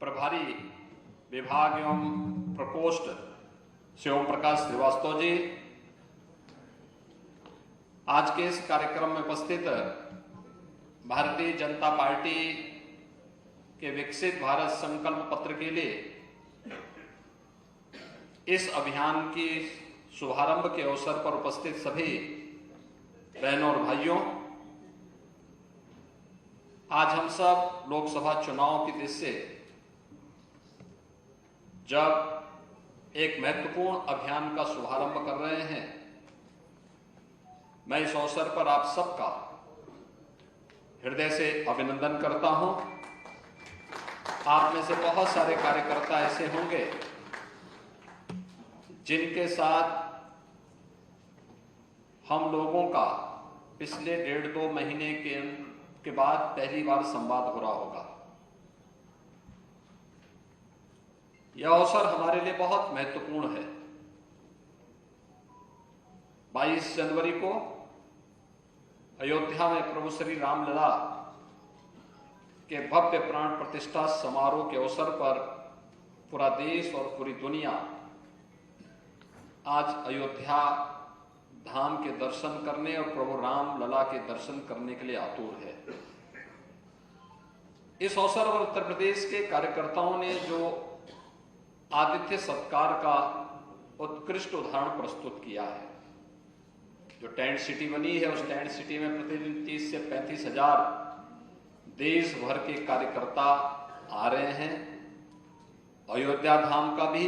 प्रभारी विभाग एवं प्रकोष्ठ श्री ओम प्रकाश श्रीवास्तव जी, आज के इस कार्यक्रम में उपस्थित भारतीय जनता पार्टी के विकसित भारत संकल्प पत्र के लिए इस अभियान की शुभारंभ के अवसर पर उपस्थित सभी बहनों और भाइयों, आज हम सब लोकसभा चुनाव की दृष्टि से जब एक महत्वपूर्ण अभियान का शुभारंभ कर रहे हैं, मैं इस अवसर पर आप सबका हृदय से अभिनंदन करता हूं। आप में से बहुत सारे कार्यकर्ता ऐसे होंगे जिनके साथ हम लोगों का पिछले 1.5-2 महीने के बाद पहली बार संवाद हो रहा होगा। यह अवसर हमारे लिए बहुत महत्वपूर्ण है। 22 जनवरी को अयोध्या में प्रभु श्री रामलला के भव्य प्राण प्रतिष्ठा समारोह के अवसर पर पूरा देश और पूरी दुनिया आज अयोध्या धाम के दर्शन करने और प्रभु रामलला के दर्शन करने के लिए आतुर है। इस अवसर पर उत्तर प्रदेश के कार्यकर्ताओं ने जो आतिथ्य सत्कार का उत्कृष्ट उदाहरण प्रस्तुत किया है, जो टेंट सिटी बनी है, उस टेंट सिटी में प्रतिदिन 30 से 35 हजार देश भर के कार्यकर्ता आ रहे हैं। अयोध्या धाम का भी,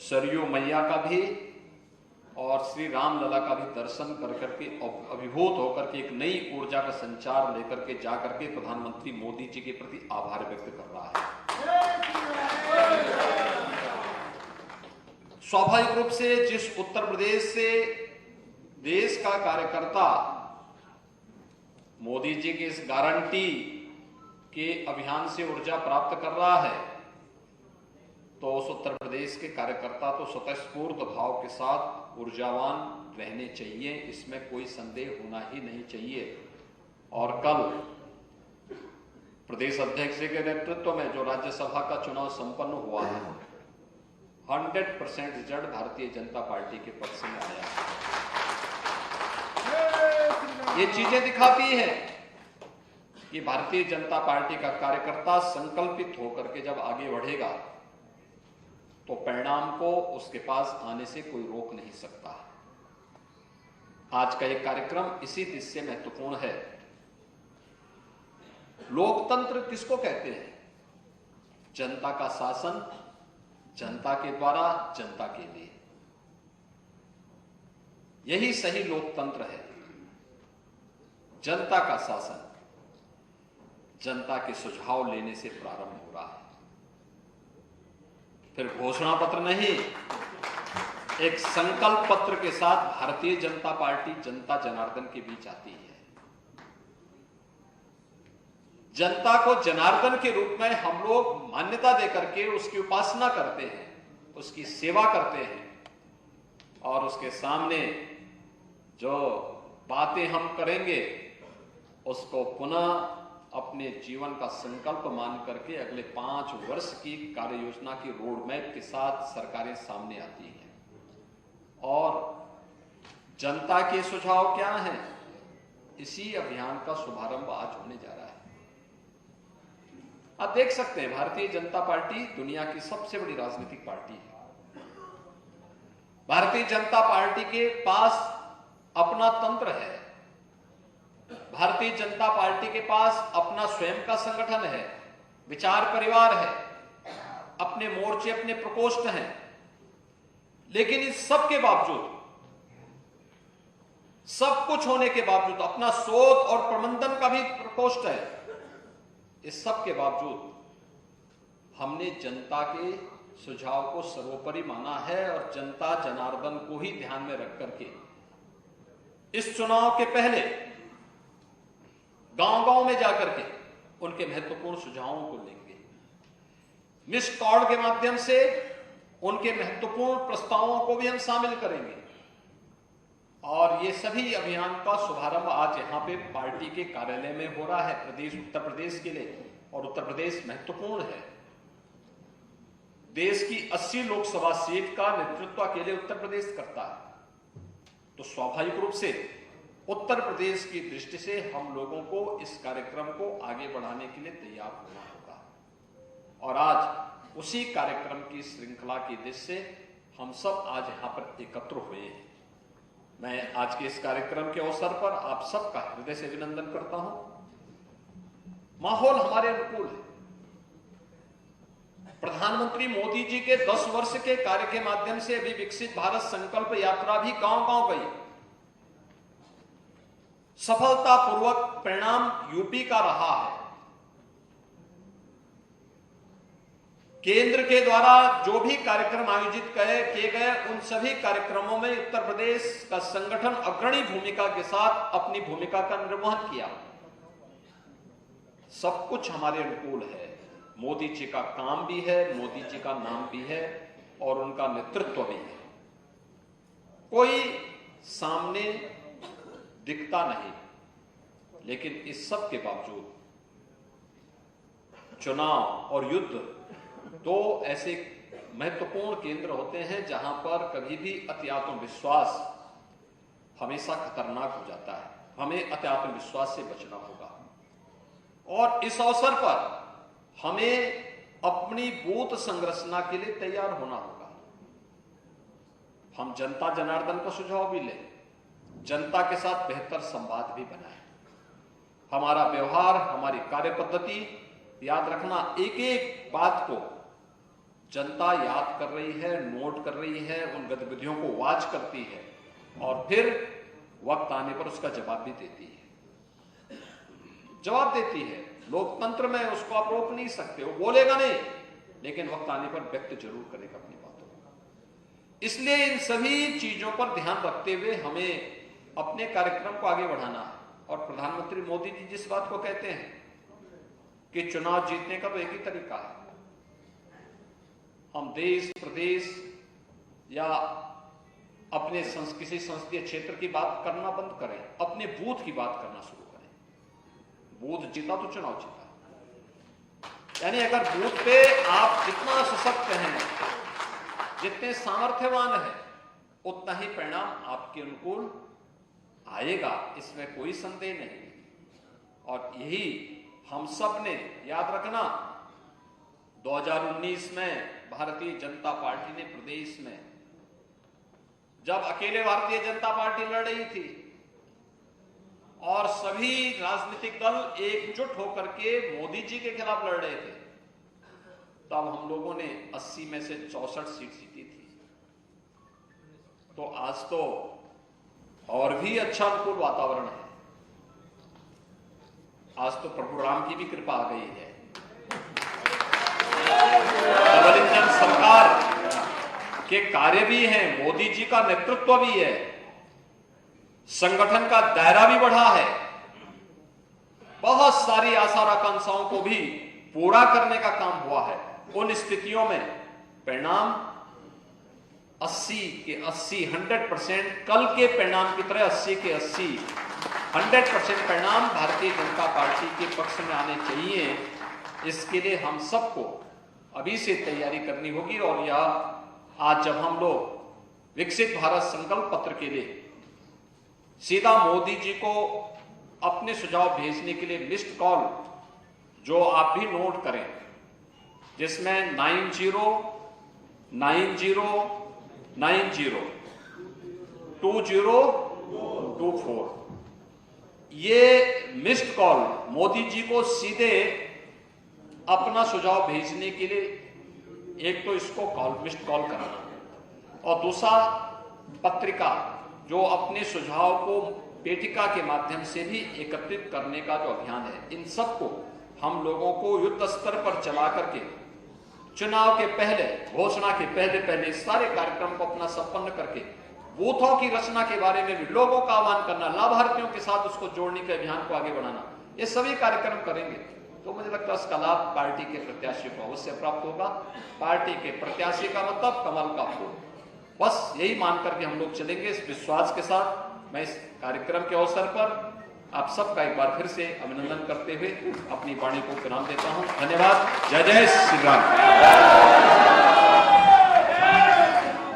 सरयू मैया का भी और श्री रामलला का भी दर्शन कर करके अभिभूत होकर के एक नई ऊर्जा का संचार लेकर के जाकर के प्रधानमंत्री मोदी जी के प्रति आभार व्यक्त कर रहा है। स्वाभाविक रूप से जिस उत्तर प्रदेश से देश का कार्यकर्ता मोदी जी की इस गारंटी के अभियान से ऊर्जा प्राप्त कर रहा है, तो उस उत्तर प्रदेश के कार्यकर्ता तो स्वतःस्फूर्त भाव के साथ ऊर्जावान रहने चाहिए, इसमें कोई संदेह होना ही नहीं चाहिए। और कल प्रदेश अध्यक्ष के नेतृत्व में जो राज्यसभा का चुनाव संपन्न हुआ है, 100% रिजल्ट भारतीय जनता पार्टी के पक्ष में आया है। ये चीजें दिखाती है कि भारतीय जनता पार्टी का कार्यकर्ता संकल्पित होकर के जब आगे बढ़ेगा तो परिणाम को उसके पास आने से कोई रोक नहीं सकता। आज का एक कार्यक्रम इसी दृष्टि से महत्वपूर्ण है। लोकतंत्र किसको कहते हैं? जनता का शासन, जनता के द्वारा, जनता के लिए। यही सही लोकतंत्र है। जनता का शासन जनता के सुझाव लेने से प्रारंभ हो रहा है, फिर घोषणा पत्र नहीं, एक संकल्प पत्र के साथ भारतीय जनता पार्टी जनता जनार्दन के बीच आती है। जनता को जनार्दन के रूप में हम लोग मान्यता देकर के उसकी उपासना करते हैं, उसकी सेवा करते हैं और उसके सामने जो बातें हम करेंगे उसको पुनः अपने जीवन का संकल्प मान करके अगले 5 वर्ष की कार्य योजना की रोड मैप के साथ सरकारें सामने आती हैं। और जनता के सुझाव क्या हैं? इसी अभियान का शुभारंभ आज होने जा रहा है। आप देख सकते हैं, भारतीय जनता पार्टी दुनिया की सबसे बड़ी राजनीतिक पार्टी है। भारतीय जनता पार्टी के पास अपना तंत्र है। भारतीय जनता पार्टी के पास अपना स्वयं का संगठन है, विचार परिवार है, अपने मोर्चे, अपने प्रकोष्ठ हैं। लेकिन इस सब के बावजूद, सब कुछ होने के बावजूद, अपना शोध और प्रबंधन का भी प्रकोष्ठ है, इस सब के बावजूद हमने जनता के सुझाव को सर्वोपरि माना है और जनता जनार्दन को ही ध्यान में रख करके इस चुनाव के पहले गांव-गांव में जाकर के उनके महत्वपूर्ण सुझावों को लेंगे। मिस कॉल के माध्यम से उनके महत्वपूर्ण प्रस्तावों को भी हम शामिल करेंगे। और ये सभी अभियान का शुभारंभ आज यहाँ पे पार्टी के कार्यालय में हो रहा है, उत्तर प्रदेश के लिए। और उत्तर प्रदेश महत्वपूर्ण है। देश की 80 लोकसभा सीट का नेतृत्व अकेले उत्तर प्रदेश करता है, तो स्वाभाविक रूप से उत्तर प्रदेश की दृष्टि से हम लोगों को इस कार्यक्रम को आगे बढ़ाने के लिए तैयार होना होगा। और आज उसी कार्यक्रम की श्रृंखला की दृष्टि से हम सब आज यहां पर एकत्र हुए हैं। मैं आज के इस कार्यक्रम के अवसर पर आप सबका हृदय से अभिनंदन करता हूं। माहौल हमारे अनुकूल है। प्रधानमंत्री मोदी जी के 10 वर्ष के कार्य के माध्यम से अभी विकसित भारत संकल्प यात्रा भी गांव-गांव गई। सफलतापूर्वक परिणाम यूपी का रहा है। केंद्र के द्वारा जो भी कार्यक्रम आयोजित किए गए, उन सभी कार्यक्रमों में उत्तर प्रदेश का संगठन अग्रणी भूमिका के साथ अपनी भूमिका का निर्वहन किया। सब कुछ हमारे अनुकूल है। मोदी जी का काम भी है, मोदी जी का नाम भी है और उनका नेतृत्व भी है। कोई सामने दिखता नहीं, लेकिन इस सब के बावजूद चुनाव और युद्ध दो ऐसे महत्वपूर्ण केंद्र होते हैं जहां पर कभी भी अति आत्मविश्वास हमेशा खतरनाक हो जाता है। हमें अति आत्मविश्वास से बचना होगा और इस अवसर पर हमें अपनी बूथ संरचना के लिए तैयार होना होगा। हम जनता जनार्दन का सुझाव भी लें, जनता के साथ बेहतर संवाद भी बनाएं। हमारा व्यवहार, हमारी कार्य पद्धति, याद रखना एक एक बात को जनता याद कर रही है, नोट कर रही है, उन गतिविधियों को वॉच करती है और फिर वक्त आने पर उसका जवाब भी देती है। जवाब देती है। लोकतंत्र में उसको आप रोक नहीं सकते, वो बोलेगा नहीं, लेकिन वक्त आने पर व्यक्त जरूर करेगा अपनी बातों को। इसलिए इन सभी चीजों पर ध्यान रखते हुए हमें अपने कार्यक्रम को आगे बढ़ाना है। और प्रधानमंत्री मोदी जी जिस बात को कहते हैं कि चुनाव जीतने का तो एक ही तरीका है, हम देश प्रदेश या अपने किसी संसदीय क्षेत्र की बात करना बंद करें, अपने बूथ की बात करना शुरू करें। बूथ जीता तो चुनाव जीता। यानी अगर बूथ पे आप जितना सशक्त हैं, जितने सामर्थ्यवान हैं, उतना ही परिणाम आपके अनुकूल आएगा, इसमें कोई संदेह नहीं। और यही हम सब ने याद रखना, 2019 में भारतीय जनता पार्टी ने प्रदेश में जब अकेले भारतीय जनता पार्टी लड़ रही थी और सभी राजनीतिक दल एकजुट होकर के मोदी जी के खिलाफ लड़ रहे थे, तब हम लोगों ने 80 में से 64 सीट जीती थी। तो आज तो और भी अच्छा अनुकूल वातावरण है। आज तो प्रभु राम की भी कृपा आ गई है। डबल इंजन सरकार के कार्य भी हैं, मोदी जी का नेतृत्व भी है, संगठन का दायरा भी बढ़ा है, बहुत सारी आशा आकांक्षाओं को भी पूरा करने का काम हुआ है। उन स्थितियों में परिणाम 80 के 80 100% कल के परिणाम की तरह 80 के 80 100% परिणाम भारतीय जनता पार्टी के पक्ष में आने चाहिए। इसके लिए हम सबको अभी से तैयारी करनी होगी। और यह आज जब हम लोग विकसित भारत संकल्प पत्र के लिए सीधा मोदी जी को अपने सुझाव भेजने के लिए मिस्ड कॉल जो आप भी नोट करें, जिसमें 90902024 ये मिस्ड कॉल मोदी जी को सीधे अपना सुझाव भेजने के लिए एक तो इसको मिस्ड कॉल कराना और दूसरा पत्रिका जो अपने सुझाव को पेटिका के माध्यम से भी एकत्रित करने का जो अभियान है, इन सबको हम लोगों को युद्ध स्तर पर चला करके चुनाव के पहले, घोषणा के पहले इस सारे कार्यक्रम को अपना संपन्न करके बूथों की रचना के बारे में भी लोगों का आह्वान करना, लाभार्थियों के साथ उसको जोड़ने के अभियान को आगे बढ़ाना, ये सभी कार्यक्रम करेंगे तो मुझे लगता है इसका लाभ पार्टी के प्रत्याशी को अवश्य प्राप्त होगा। पार्टी के प्रत्याशी का मतलब कमल का फूल, बस यही मान करके हम लोग चलेंगे। इस विश्वास के साथ मैं इस कार्यक्रम के अवसर पर आप सबका एक बार फिर से अभिनंदन करते हुए अपनी वाणी को विराम देता हूं। धन्यवाद। जय जय श्री राम।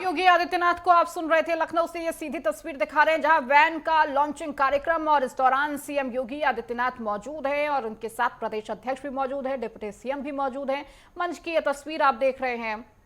योगी आदित्यनाथ को आप सुन रहे थे। लखनऊ से ये सीधी तस्वीर दिखा रहे हैं जहां वैन का लॉन्चिंग कार्यक्रम, और इस दौरान सीएम योगी आदित्यनाथ मौजूद हैं और उनके साथ प्रदेश अध्यक्ष भी मौजूद है, डिप्टी सीएम भी मौजूद हैं। मंच की ये तस्वीर आप देख रहे हैं।